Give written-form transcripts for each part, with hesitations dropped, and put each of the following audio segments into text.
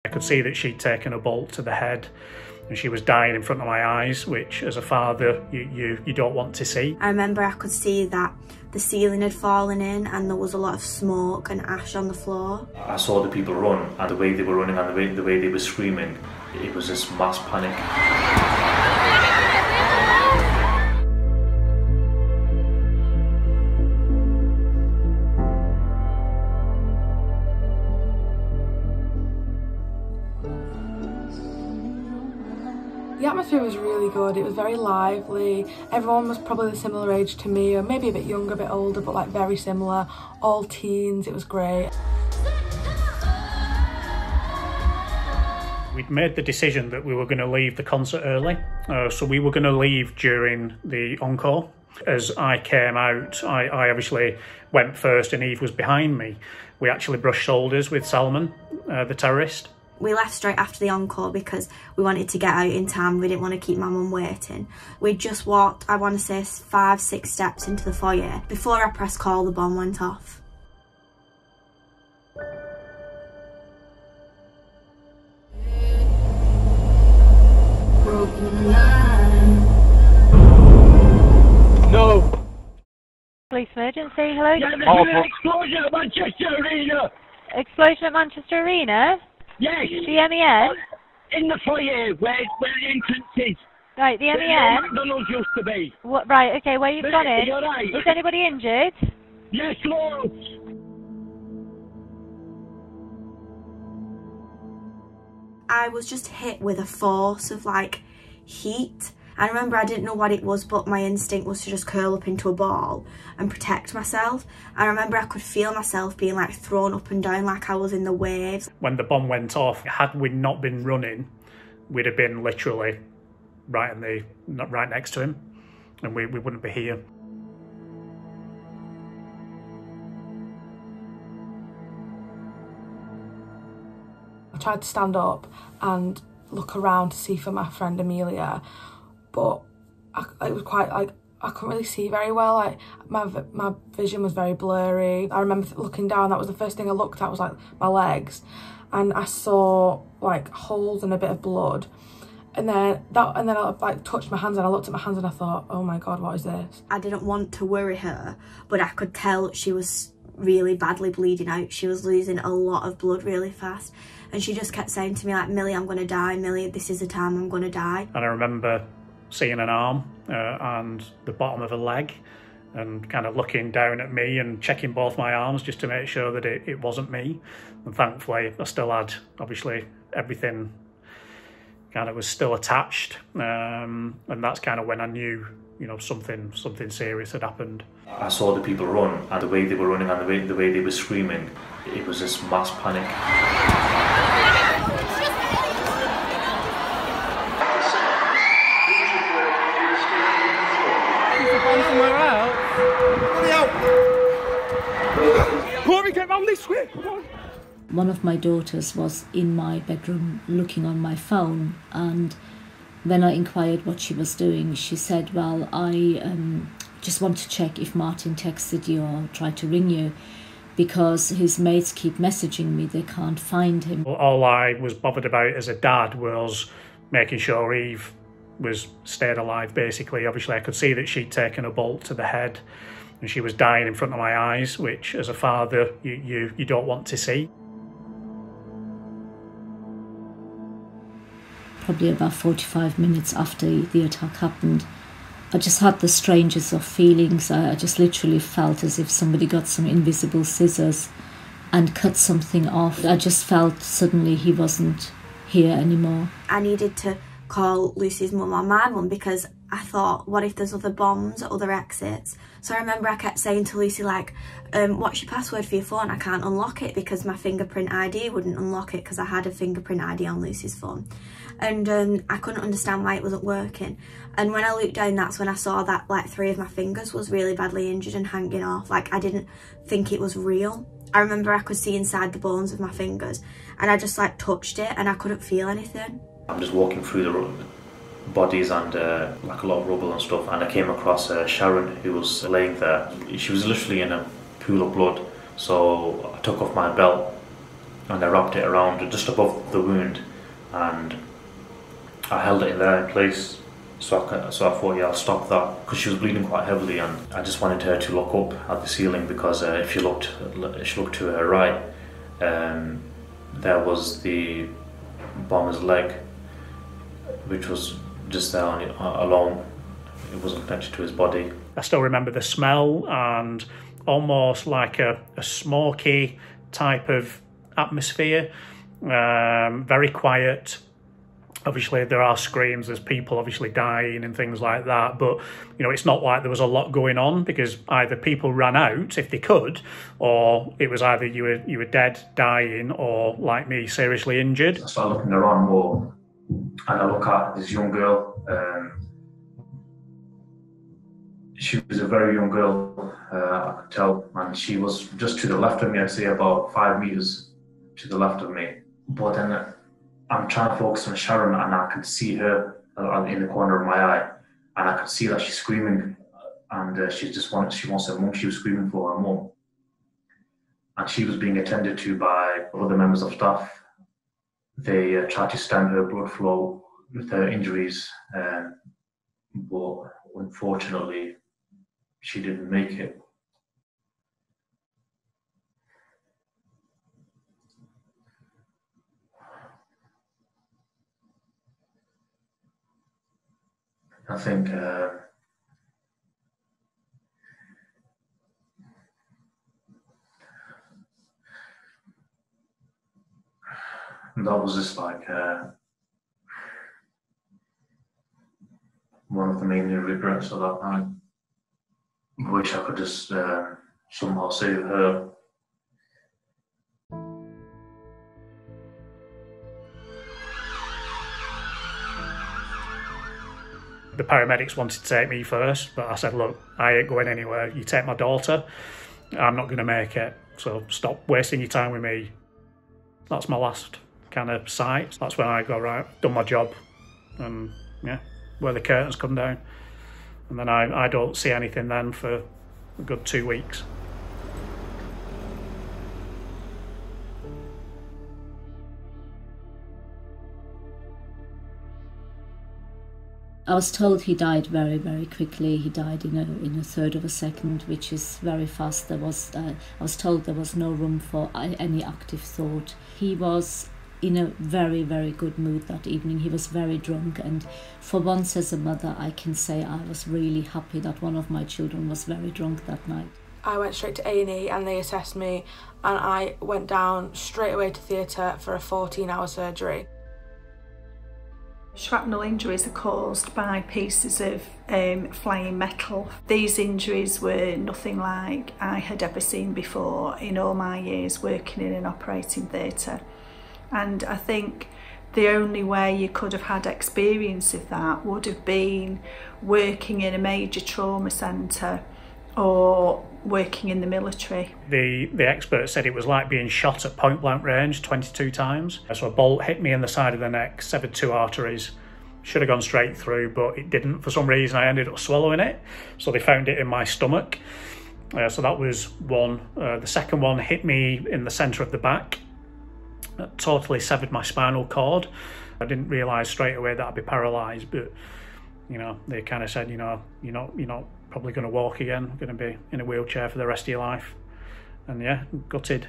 I could see that she'd taken a bolt to the head and she was dying in front of my eyes, which as a father you don't want to see. I remember I could see that the ceiling had fallen in and there was a lot of smoke and ash on the floor. I saw the people run, and the way they were running and the way they were screaming, it was this mass panic. The atmosphere was really good, it was very lively, everyone was probably a similar age to me, or maybe a bit younger, a bit older, but like very similar, all teens, it was great. We'd made the decision that we were going to leave the concert early, so we were going to leave during the encore. As I came out, I obviously went first and Eve was behind me. We actually brushed shoulders with Salman, the terrorist. We left straight after the encore because we wanted to get out in time. We didn't want to keep my mum waiting. We just walked, I want to say 5-6 steps into the foyer. Before I pressed call, the bomb went off. No. Police emergency, hello? Yeah, there's been an explosion at Manchester Arena. Explosion at Manchester Arena? Yes. The MEN? In the foyer, where the entrance is. Right, the MEN? McDonald's used to be. What, right, okay, where you've gone in? Right. Is anybody injured? Yes, loads. I was just hit with a force of like heat. I remember I didn't know what it was, but my instinct was to just curl up into a ball and protect myself. I remember I could feel myself being like thrown up and down like I was in the waves. When the bomb went off, had we not been running, we'd have been literally right next to him, and we wouldn't be here. I tried to stand up and look around to see for my friend Amelia, but it was quite like I couldn't really see very well. Like my vision was very blurry. I remember looking down. That was the first thing I looked at, was like my legs, and I saw like holes and a bit of blood. And then I like touched my hands and I looked at my hands and I thought, oh my God, what is this? I didn't want to worry her, but I could tell she was really badly bleeding out. She was losing a lot of blood really fast. And she just kept saying to me like, Millie, I'm going to die. Millie, this is the time I'm going to die. And I remember seeing an arm and the bottom of a leg, and kind of looking down at me and checking both my arms just to make sure that it wasn't me. And thankfully I still had, obviously, everything kind of was still attached, and that's kind of when I knew, you know, something serious had happened. I saw the people run, and the way they were running and the way they were screaming, it was this mass panic. Somewhere out. Corey, get round this way. Come on. One of my daughters was in my bedroom looking on my phone, and when I inquired what she was doing, she said, well, I just want to check if Martin texted you or tried to ring you, because his mates keep messaging me, they can't find him. All I was bothered about as a dad was making sure Eve stayed alive, basically. Obviously I could see that she'd taken a bolt to the head and she was dying in front of my eyes, which as a father you don't want to see. Probably about 45 minutes after the attack happened, I just had the strangest of feelings. I just literally felt as if somebody got some invisible scissors and cut something off. I just felt suddenly he wasn't here anymore. I needed to call Lucy's mum or my mum because I thought, what if there's other bombs at other exits? So I remember I kept saying to Lucy, like, what's your password for your phone? I can't unlock it, because my fingerprint ID wouldn't unlock it because I had a fingerprint ID on Lucy's phone. And I couldn't understand why it wasn't working. And when I looked down, that's when I saw that like 3 of my fingers was really badly injured and hanging off. Like, I didn't think it was real. I remember I could see inside the bones of my fingers, and I just like touched it and I couldn't feel anything. I'm just walking through the bodies and like a lot of rubble and stuff, and I came across Sharon, who was laying there. She was literally in a pool of blood, so I took off my belt and I wrapped it around just above the wound, and I held it in there in place. So I thought, yeah, I'll stop that, because she was bleeding quite heavily, and I just wanted her to look up at the ceiling, because if she looked to her right, there was the bomber's leg, which was just there on it, alone. It wasn't connected to his body. I still remember the smell, and almost like a smoky type of atmosphere, very quiet. Obviously there are screams, there's people obviously dying and things like that, but you know, it's not like there was a lot going on, because either people ran out if they could, or it was either you were dead, dying, or like me, seriously injured. I started looking around more, and I look at this young girl. She was a very young girl, I could tell, and she was just to the left of me, I'd say about 5 meters to the left of me. But then I'm trying to focus on Sharon, and I could see her in the corner of my eye, and I could see that she's screaming, and she wants her mum. She was screaming for her mum, and she was being attended to by other members of staff. They tried to stem her blood flow with her injuries, but unfortunately, she didn't make it. I think that was just like one of the main regrets of that night. I wish I could just somehow save her. The paramedics wanted to take me first, but I said, look, I ain't going anywhere. You take my daughter, I'm not going to make it. So stop wasting your time with me. That's my last kind of sight. That's when I go, right, done my job. And yeah, where the curtains come down. And then I don't see anything then for a good 2 weeks. I was told he died very, very quickly. He died in a third of a second, which is very fast. I was told there was no room for any active thought. He was in a very, very good mood that evening. He was very drunk, and for once as a mother, I can say I was really happy that one of my children was very drunk that night. I went straight to A&E and they assessed me, and I went down straight away to theatre for a 14-hour surgery. Shrapnel injuries are caused by pieces of flying metal. These injuries were nothing like I had ever seen before in all my years working in an operating theatre. And I think the only way you could have had experience of that would have been working in a major trauma centre or working in the military. The expert said it was like being shot at point blank range 22 times. So a bolt hit me in the side of the neck, severed 2 arteries. Should have gone straight through, but it didn't. For some reason I ended up swallowing it, so they found it in my stomach. So that was one. The second one hit me in the centre of the back. That totally severed my spinal cord. I didn't realise straight away that I'd be paralysed, but you know, they kind of said, you know, you're not probably going to walk again, going to be in a wheelchair for the rest of your life. And yeah, gutted.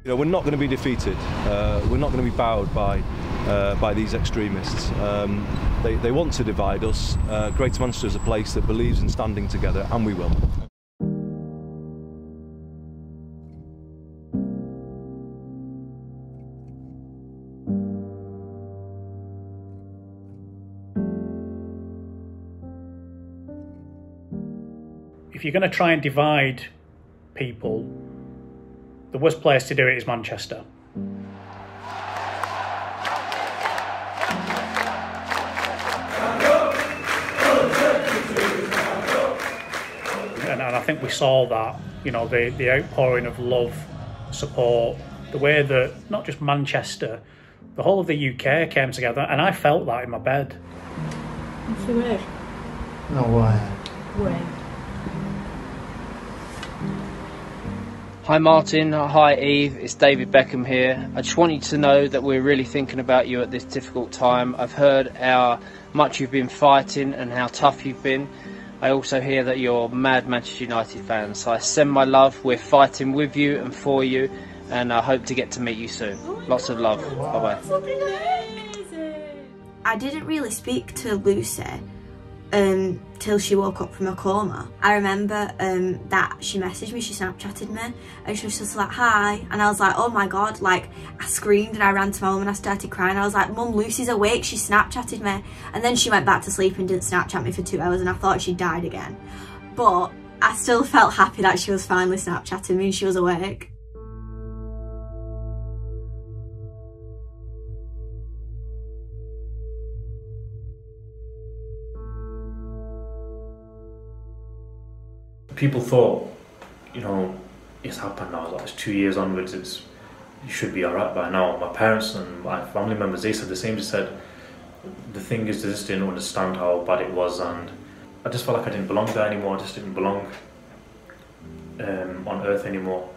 You know, we're not going to be defeated. We're not going to be bowed by these extremists. They want to divide us. Greater Manchester is a place that believes in standing together, and we will. If you're going to try and divide people, the worst place to do it is Manchester. And I think we saw that, you know, the outpouring of love, support, the way that not just Manchester, The whole of the UK came together, and I felt that in my bed. It's weird. No way. Weird. Hi Martin, hi Eve, it's David Beckham here. I just want you to know that we're really thinking about you at this difficult time. I've heard how much you've been fighting and how tough you've been. I also hear that you're mad Manchester United fans, so I send my love. We're fighting with you and for you, and I hope to get to meet you soon. Lots of love. Bye bye. I didn't really speak to Lucy till she woke up from a coma. I remember that she messaged me, she Snapchatted me, and she was just like, hi, and I was like, oh my god, like, I screamed and I ran to my mum and I started crying. I was like, Mum, Lucy's awake, she Snapchatted me. And then she went back to sleep and didn't Snapchat me for 2 hours, and I thought she died again. But I still felt happy that she was finally Snapchatting me and she was awake. People thought, you know, it's happened now, like it's 2 years onwards, you should be alright by now. My parents and my family members, they said the same. They said, the thing is, they just didn't understand how bad it was, and I just felt like I didn't belong there anymore. I just didn't belong on earth anymore.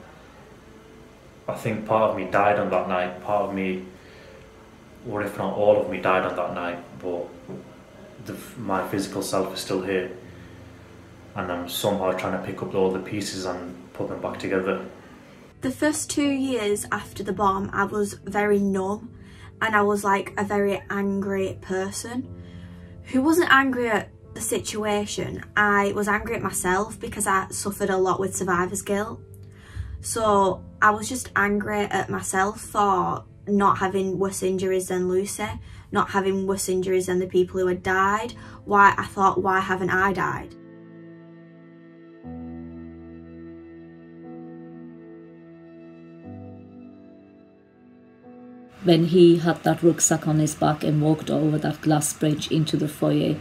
I think part of me died on that night, part of me, or if not all of me, died on that night, but my physical self is still here. And I'm somehow trying to pick up all the pieces and put them back together. The first 2 years after the bomb, I was very numb, and I was like a very angry person who wasn't angry at the situation. I was angry at myself because I suffered a lot with survivor's guilt. So I was just angry at myself for not having worse injuries than Lucy, not having worse injuries than the people who had died. Why haven't I died? When he had that rucksack on his back and walked over that glass bridge into the foyer,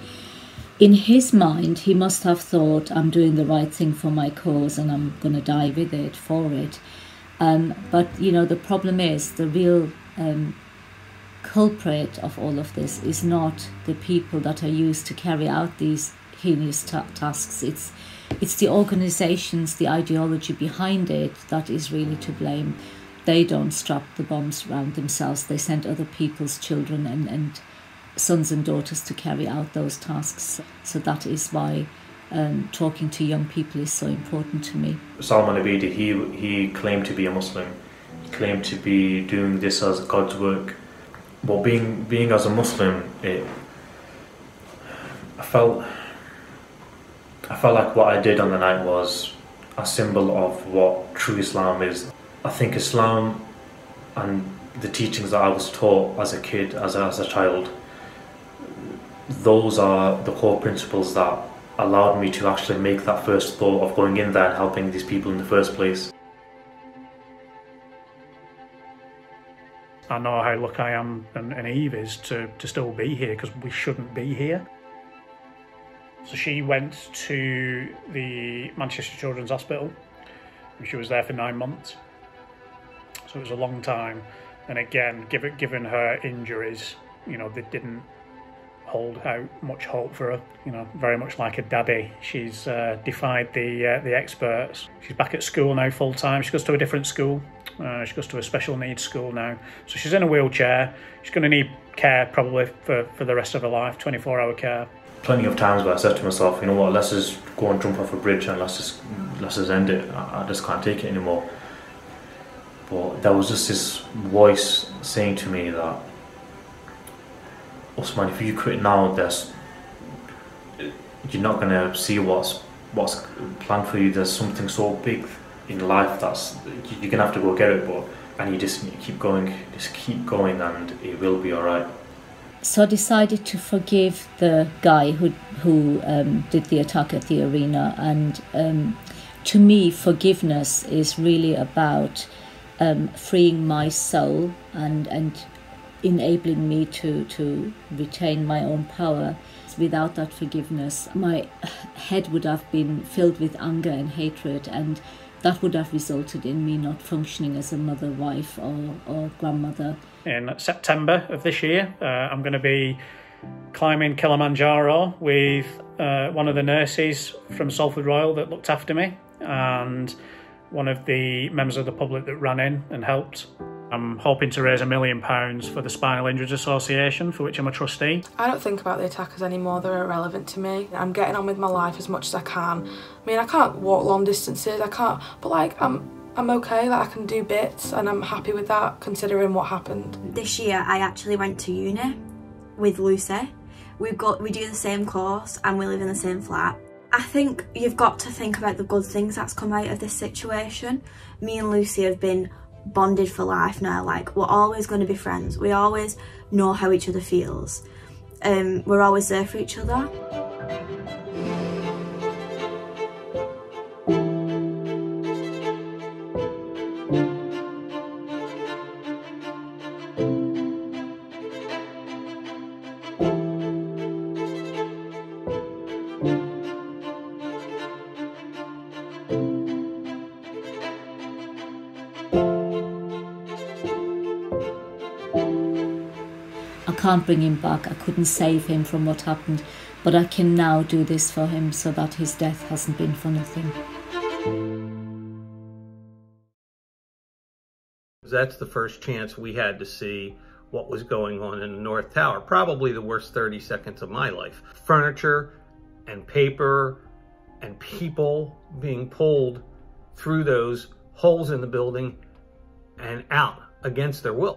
in his mind he must have thought, I'm doing the right thing for my cause and I'm going to die with it, for it. But you know, the problem is, the real culprit of all of this is not the people that are used to carry out these heinous tasks. It's the organisations, the ideology behind it that is really to blame. They don't strap the bombs around themselves. They send other people's children and sons and daughters to carry out those tasks. So that is why talking to young people is so important to me. Salman Abedi, he claimed to be a Muslim. He claimed to be doing this as God's work. But being as a Muslim, I felt like what I did on the night was a symbol of what true Islam is. I think Islam and the teachings that I was taught as a kid, as a child, those are the core principles that allowed me to actually make that first thought of going in there and helping these people in the first place. I know how lucky I am and Eve is to still be here, because we shouldn't be here. So she went to the Manchester Children's Hospital, and she was there for 9 months. So it was a long time, and again, given her injuries, you know, they didn't hold out much hope for her. You know, very much like a daddy, she's defied the experts. She's back at school now full time. She goes to a different school. She goes to a special needs school now. So she's in a wheelchair. She's going to need care probably for the rest of her life, 24-hour care. Plenty of times where I said to myself, you know what, let's just go and jump off a bridge and let's just end it. I just can't take it anymore. But there was just this voice saying to me that, Usman, if you quit now, you're not going to see what's planned for you. There's something so big in life that's you're going to have to go get it. And you just keep going, and it will be all right. So I decided to forgive the guy who did the attack at the arena, and to me, forgiveness is really about freeing my soul and enabling me to retain my own power. Without that forgiveness, my head would have been filled with anger and hatred, and that would have resulted in me not functioning as a mother, wife or grandmother. In September of this year, I'm going to be climbing Kilimanjaro with one of the nurses from Salford Royal that looked after me and one of the members of the public that ran in and helped. I'm hoping to raise £1 million for the Spinal Injuries Association, for which I'm a trustee. I don't think about the attackers anymore, they're irrelevant to me. I'm getting on with my life as much as I can. I mean, I can't walk long distances, but like, I'm okay, like I can do bits and I'm happy with that considering what happened. This year I actually went to uni with Lucy. We do the same course and we live in the same flat. I think you've got to think about the good things that's come out of this situation. Me and Lucy have been bonded for life now, like we're always going to be friends. We always know how each other feels. We're always there for each other. I can't bring him back, I couldn't save him from what happened, but I can now do this for him so that his death hasn't been for nothing. That's the first chance we had to see what was going on in the North Tower. Probably the worst 30 seconds of my life. Furniture and paper and people being pulled through those holes in the building and out against their will.